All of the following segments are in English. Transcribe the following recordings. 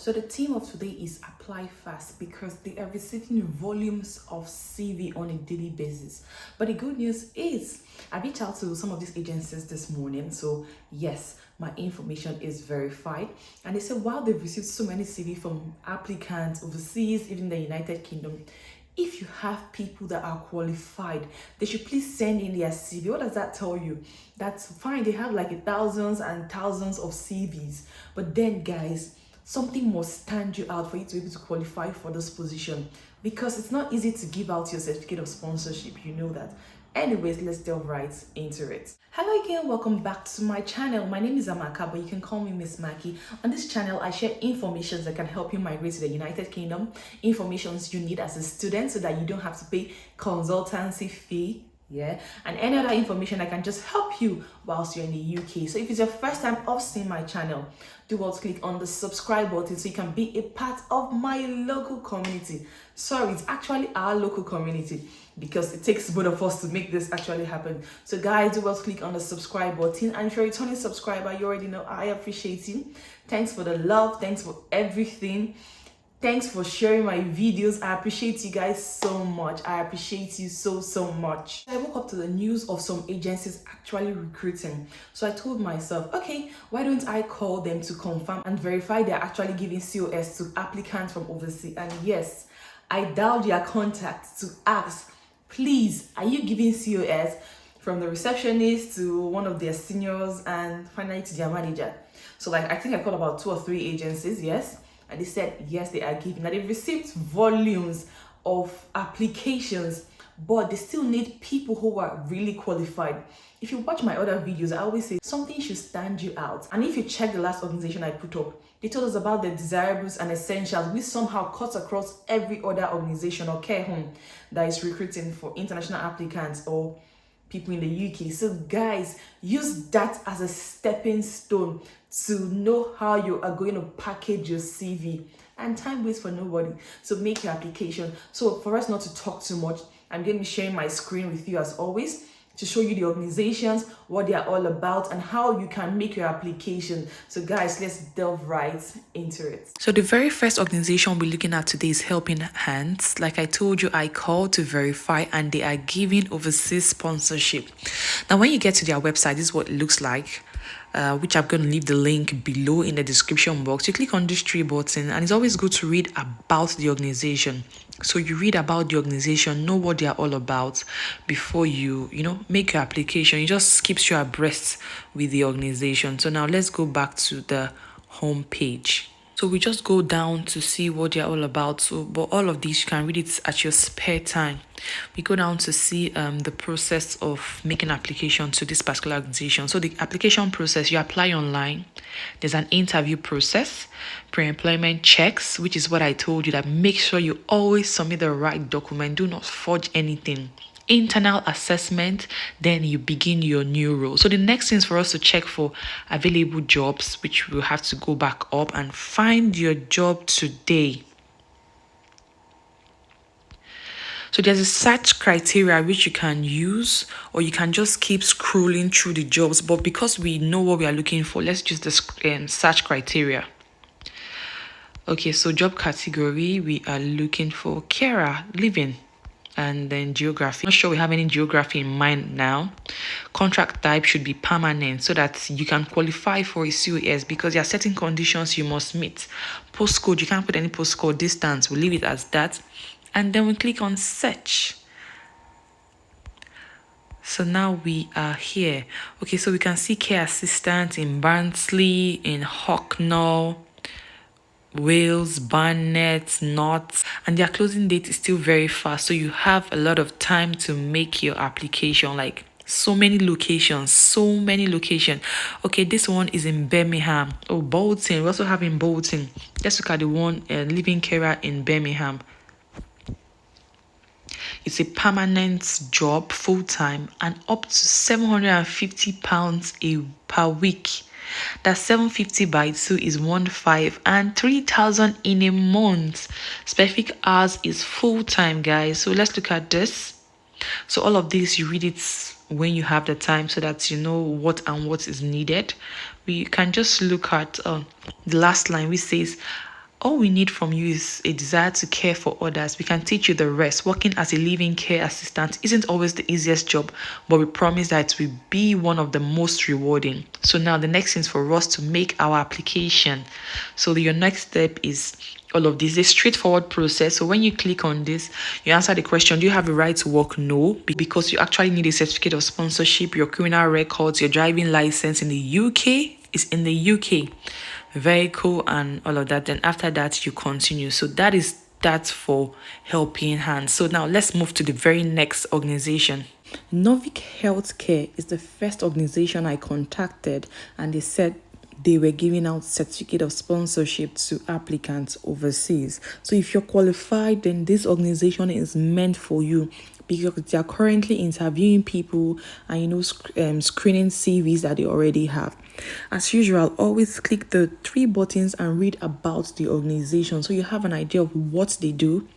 So the theme of today is apply fast because they are receiving volumes of CV on a daily basis. But the good news is I reached out to some of these agencies this morning. So yes, my information is verified. And they said while they've received so many CV from applicants overseas, even the United Kingdom, if you have people that are qualified, they should please send in their CV. What does that tell you? That's fine. They have like thousands and thousands of CVs. But then, guys, something must stand you out for you to be able to qualify for this position, because it's not easy to give out your certificate of sponsorship. You know that. Anyways, let's delve right into it. Hello again, welcome back to my channel. My name is Amaka, but you can call me Miss Maki. On this channel, I share information that can help you migrate to the United Kingdom, informations you need as a student so that you don't have to pay consultancy fee, and any other information that can just help you whilst you're in the UK. So if it's your first time of seeing my channel, do well to click on the subscribe button so you can be a part of my local community. Sorry, it's actually our local community because it takes both of us to make this actually happen. So guys, do well to click on the subscribe button, and if you're a returning subscriber, you already know I appreciate you. Thanks for the love, thanks for everything. Thanks for sharing my videos. I appreciate you guys so much. I appreciate you so much. I woke up to the news of some agencies actually recruiting. So I told myself, okay, why don't I call them to confirm and verify they're actually giving COS to applicants from overseas? And yes, I dialed their contacts to ask, please, are you giving COS? From the receptionist to one of their seniors and finally to their manager. So like, I think I called about 2 or 3 agencies, yes. And they said, yes, they are giving. Now, they've received volumes of applications, but they still need people who are really qualified. If you watch my other videos, I always say something should stand you out. And if you check the last organization I put up, they told us about the desirables and essentials, which somehow cuts across every other organization or care home that is recruiting for international applicants or people in the UK. So guys, use that as a stepping stone to know how you are going to package your CV. And time waits for nobody, so make your application. So for us not to talk too much, I'm going to be sharing my screen with you as always to show you the organizations, what they are all about, and how you can make your application. So guys, let's delve right into it. So the very first organization we're looking at today is Helping Hands. Like I told you, I called to verify, and they are giving overseas sponsorship. Now, when you get to their website, this is what it looks like. Which I'm going to leave the link below in the description box. You click on this 3 button, and it's always good to read about the organization. So you read about the organization, know what they are all about before you make your application. It just keeps you abreast with the organization. So now let's go back to the home page. So we just go down to see what they're all about. So, but all of these, you can read it at your spare time. We go down to see the process of making application to this particular organization. So the application process, you apply online. There's an interview process, pre-employment checks, which is what I told you, that make sure you always submit the right document. Do not forge anything. Internal assessment, then you begin your new role. So the next thing is for us to check for available jobs, which we'll have to go back up and find your job today. So there's a search criteria which you can use, or you can just keep scrolling through the jobs. But because we know what we are looking for, let's use the search criteria. Okay, so job category, we are looking for carer, living, and then geography. Not sure we have any geography in mind now. Contract type should be permanent so that you can qualify for a COS, because there are certain conditions you must meet. Postcode, you can't put any postcode. Distance, we'll leave it as that. And then we click on search. So now we are here. Okay, so we can see care assistant in Barnsley, in Hucknall, Wales, Barnet, North, and their closing date is still very fast. So you have a lot of time to make your application. Like so many locations. Okay, this one is in Birmingham. Oh, Bolton. We also have in Bolton. Let's look at the one living carer in Birmingham. It's a permanent job, full-time, and up to £750 per week. That's 750 by 2 is 1,500, and 3,000 in a month. Specific hours is full-time, guys. So let's look at this. So all of this, you read it when you have the time so that you know what is needed. We can just look at the last line, which says All we need from you is a desire to care for others. We can teach you the rest. Working as a living care assistant isn't always the easiest job, but we promise that it will be one of the most rewarding. So now the next thing is for us to make our application. So your next step is all of this. It's a straightforward process. So when you click on this, you answer the question, do you have a right to work? No, because you actually need a certificate of sponsorship, your criminal records, your driving license in the UK is in the UK, vehicle and all of that. Then after that, you continue. So that is that for Helping Hands. So now let's move to the very next organization. Novik Healthcare is the first organization I contacted, and they said they were giving out certificate of sponsorship to applicants overseas. So if you're qualified, then this organization is meant for you, because they are currently interviewing people and screening CVs that they already have. As usual, always click the 3 buttons and read about the organization so you have an idea of what they do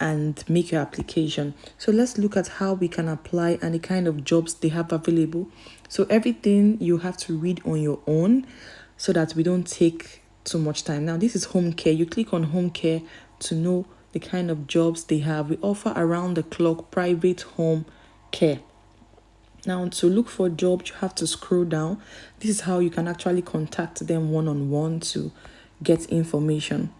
and make your application. So let's look at how we can apply and the kind of jobs they have available. So everything you have to read on your own so that we don't take too much time. Now this is home care. You click on home care to know the kind of jobs they have. We offer around the clock private home care. Now to look for jobs, you have to scroll down. This is how you can actually contact them one-on-one to get information.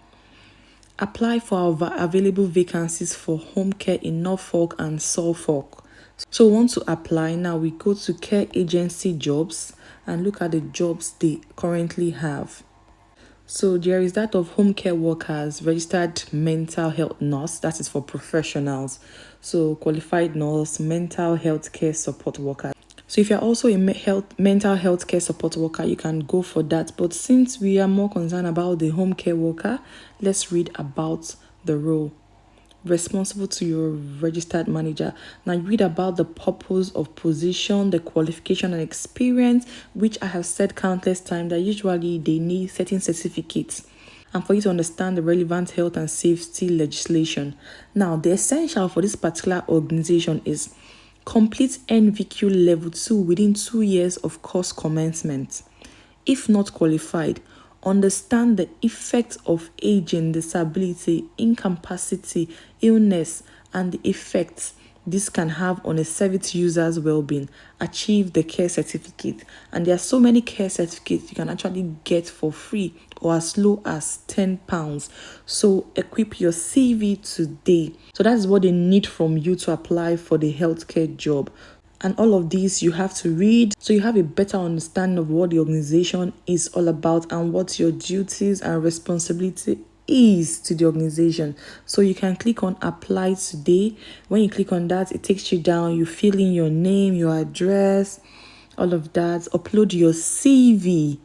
Apply for our available vacancies for home care in Norfolk and Suffolk. So we want to apply. Now we go to care agency jobs and look at the jobs they currently have. So there is that of home care workers, registered mental health nurse, that is for professionals. So qualified nurse, mental health care support worker. So if you're also a mental health care support worker, you can go for that. But since we are more concerned about the home care worker, let's read about the role. Responsible to your registered manager. Now you read about the purpose of position, the qualification and experience, which I have said countless times that usually they need certain certificates and for you to understand the relevant health and safety legislation. Now the essential for this particular organization is complete NVQ level 2 within 2 years of course commencement. If not qualified, understand the effects of aging, disability, incapacity, illness, and the effects this can have on a service user's well-being. Achieve the care certificate. And there are so many care certificates you can actually get for free or as low as £10. So equip your CV today. So that's what they need from you to apply for the healthcare job. And all of these you have to read so you have a better understanding of what the organization is all about and what your duties and responsibility is to the organization. So you can click on apply today. When you click on that, it takes you down. You fill in your name, your address, all of that. Upload your CV.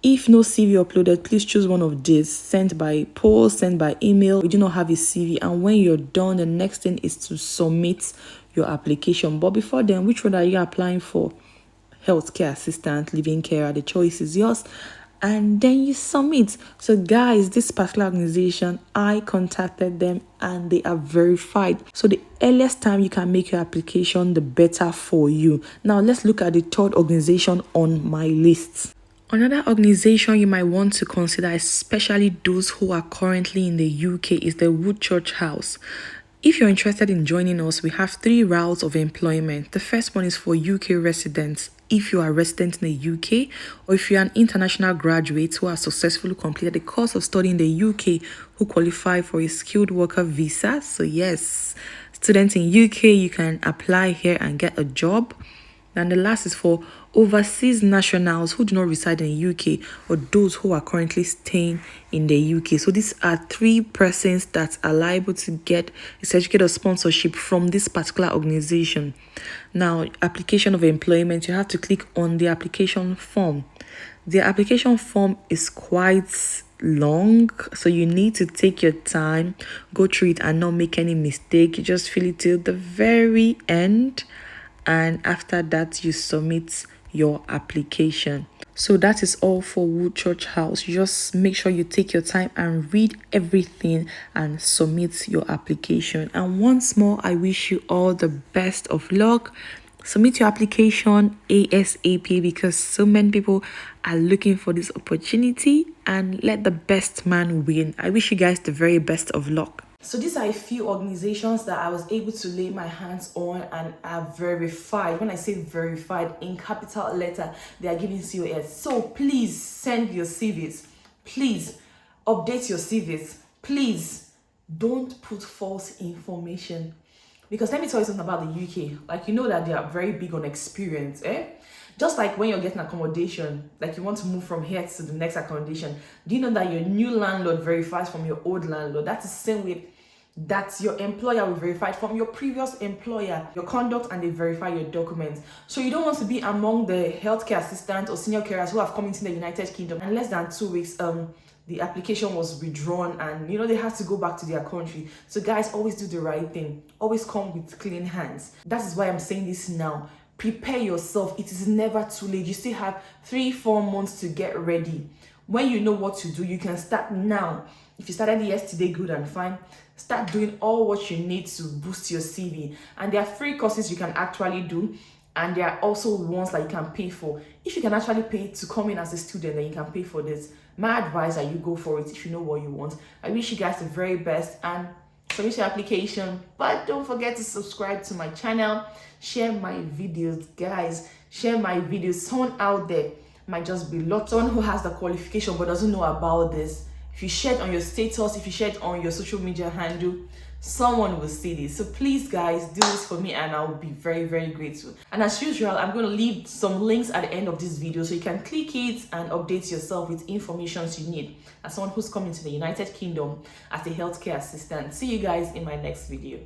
If no CV uploaded, please choose one of these: sent by post, sent by email. We do not have a CV. And when you're done, the next thing is to submit your application. But before then, which one are you applying for? Healthcare assistant, living care. The choice is yours. And then you submit. So guys, this particular organization, I contacted them and they are verified. So the earliest time you can make your application, the better for you. Now let's look at the third organization on my list. Another organization you might want to consider, especially those who are currently in the UK, is the Woodchurch House. If you're interested in joining us, we have 3 routes of employment. The first one is for UK residents. If you are a resident in the UK, or if you're an international graduate who has successfully completed the course of study in the UK who qualify for a skilled worker visa. So yes, students in UK, you can apply here and get a job. And the last is for overseas nationals who do not reside in the UK or those who are currently staying in the UK. So these are 3 persons that are liable to get a certificate of sponsorship from this particular organization. Now, application of employment, you have to click on the application form. The application form is quite long, so you need to take your time, go through it and not make any mistake. You just fill it till the very end. And after that, you submit your application. So that is all for Woodchurch House. You just make sure you take your time and read everything and submit your application. And once more, I wish you all the best of luck. Submit your application ASAP because so many people are looking for this opportunity, and let the best man win. I wish you guys the very best of luck. So these are a few organizations that I was able to lay my hands on and are verified. When I say verified, in capital letter, they are giving COS. So please send your CVs. Please update your CVs. Please don't put false information. Because let me tell you something about the UK. Like, you know that they are very big on experience, eh? Just like when you're getting accommodation, like you want to move from here to the next accommodation. Do you know that your new landlord verifies from your old landlord? That's the same way that your employer will verify from your previous employer, your conduct, and they verify your documents. So you don't want to be among the healthcare assistants or senior carers who have come into the United Kingdom and less than 2 weeks, the application was withdrawn and they have to go back to their country. So guys, always do the right thing. Always come with clean hands. That is why I'm saying this now. Prepare yourself. It is never too late. You still have 3-4 months to get ready. When you know what to do, you can start now. If you started yesterday, good and fine. Start doing all what you need to boost your CV. And there are free courses you can actually do. And there are also ones that you can pay for. If you can actually pay to come in as a student, then you can pay for this. My advice is you go for it if you know what you want. I wish you guys the very best and submit your application. But don't forget to subscribe to my channel. Share my videos, guys. Share my videos. Someone out there might just be lost. Someone who has the qualification but doesn't know about this. If you share it on your status, if you share it on your social media handle, someone will see this. So please guys, do this for me and I'll be very, very grateful. And as usual, I'm going to leave some links at the end of this video so you can click it and update yourself with information you need as someone who's coming to the United Kingdom as a healthcare assistant. See you guys in my next video.